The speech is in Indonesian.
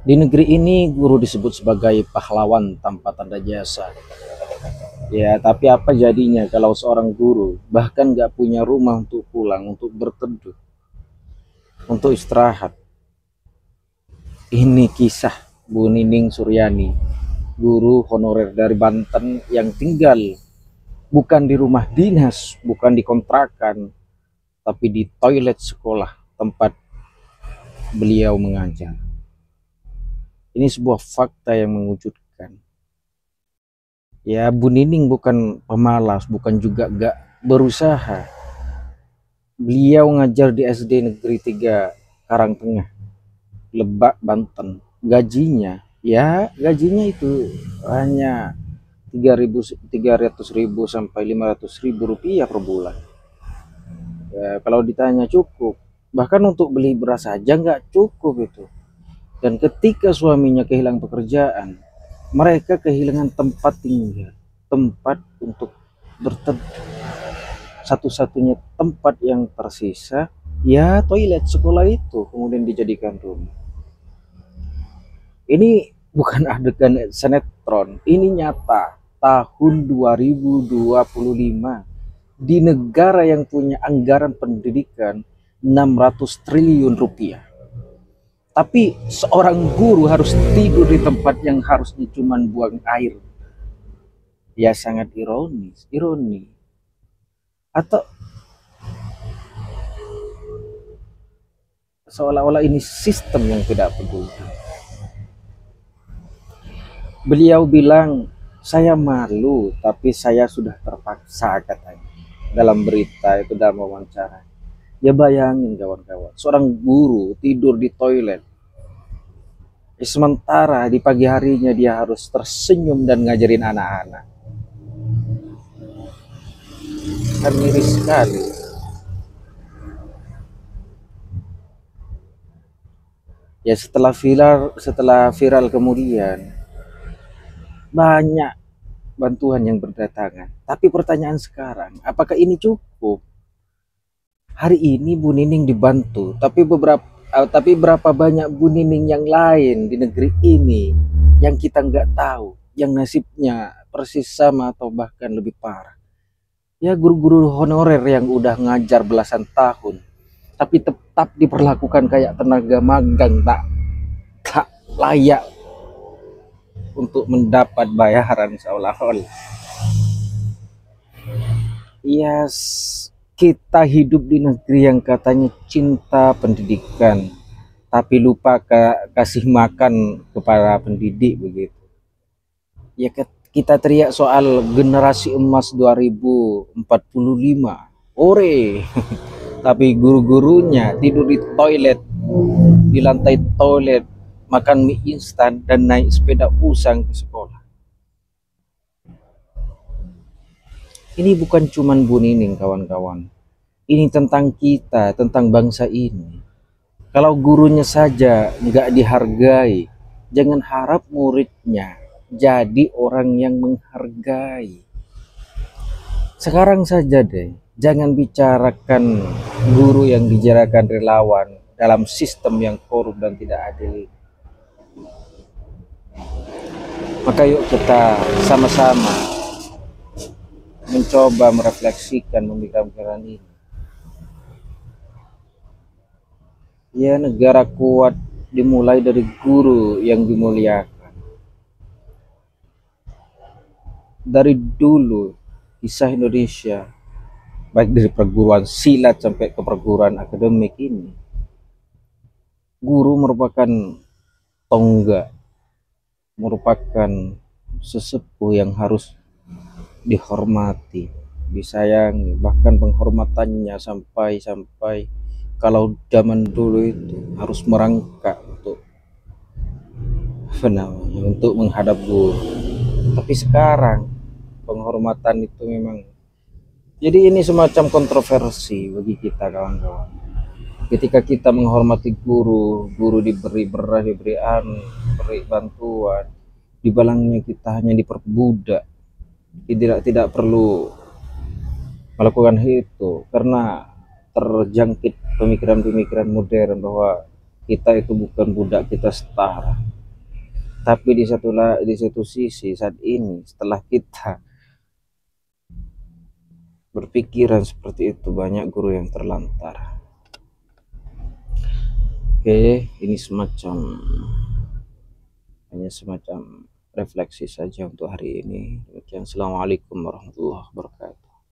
Di negeri ini guru disebut sebagai pahlawan tanpa tanda jasa. Ya, tapi apa jadinya kalau seorang guru bahkan gak punya rumah untuk pulang, untuk berteduh, untuk istirahat? Ini kisah Bu Nining Suryani, guru honorer dari Banten yang tinggal bukan di rumah dinas, bukan di kontrakan, tapi di toilet sekolah tempat beliau mengajar. Ini sebuah fakta yang mengejutkan. Ya, Bu Nining bukan pemalas, bukan juga gak berusaha. Beliau ngajar di SD Negeri 3 Karangtengah, Lebak, Banten. Gajinya itu hanya 300.000 sampai 500.000 rupiah per bulan. Ya, kalau ditanya cukup, bahkan untuk beli beras saja nggak cukup itu. Dan ketika suaminya kehilangan pekerjaan, mereka kehilangan tempat tinggal, tempat untuk berteduh. Satu-satunya tempat yang tersisa, ya toilet sekolah itu kemudian dijadikan rumah. Ini bukan adegan sinetron, ini nyata. Tahun 2025 di negara yang punya anggaran pendidikan 600 triliun rupiah. Tapi seorang guru harus tidur di tempat yang harusnya cuma buang air. Ya sangat ironi. Atau seolah-olah ini sistem yang tidak peduli. Beliau bilang, saya malu tapi saya sudah terpaksa, katanya dalam berita itu, dalam wawancara. Ya bayangin kawan-kawan, seorang guru tidur di toilet. Sementara di pagi harinya dia harus tersenyum dan ngajarin anak-anak. Kan miris sekali. Ya setelah viral kemudian banyak bantuan yang berdatangan. Tapi pertanyaan sekarang, apakah ini cukup? Hari ini Bu Nining dibantu, tapi berapa banyak Bu Nining yang lain di negeri ini yang kita nggak tahu, yang nasibnya persis sama atau bahkan lebih parah. Ya guru-guru honorer yang udah ngajar belasan tahun, tapi tetap diperlakukan kayak tenaga magang, tak layak untuk mendapat bayaran seolah-olah. Ya, kita hidup di negeri yang katanya cinta pendidikan, tapi lupa kasih makan kepada pendidik begitu. Ya kita teriak soal generasi emas 2045, ore, tapi guru-gurunya tidur di toilet, di lantai toilet, makan mie instan dan naik sepeda usang ke sekolah. Ini bukan cuman Bu Nining kawan-kawan. Ini tentang kita, tentang bangsa ini. Kalau gurunya saja nggak dihargai, jangan harap muridnya jadi orang yang menghargai. Sekarang saja deh, jangan bicarakan guru yang dijarakan relawan dalam sistem yang korup dan tidak adil. Maka yuk kita sama-sama mencoba merefleksikan pemikiran ini. Ya, negara kuat dimulai dari guru yang dimuliakan. Dari dulu kisah Indonesia, baik dari perguruan silat sampai ke perguruan akademik ini, guru merupakan tonggak, merupakan sesepuh yang harus dihormati, disayangi, bahkan penghormatannya sampai kalau zaman dulu itu harus merangkak untuk menghadap guru. Tapi sekarang penghormatan itu memang, jadi ini semacam kontroversi bagi kita kawan-kawan. Ketika kita menghormati guru diberi beras, diberi bantuan, di balangnya kita hanya diperbudak. Tidak perlu melakukan itu karena terjangkit pemikiran-pemikiran modern bahwa kita itu bukan budak, kita setara. Tapi di satu sisi saat ini setelah kita berpikiran seperti itu, banyak guru yang terlantar. Oke, ini hanya semacam refleksi saja untuk hari ini. Demikian, assalamualaikum warahmatullahi wabarakatuh.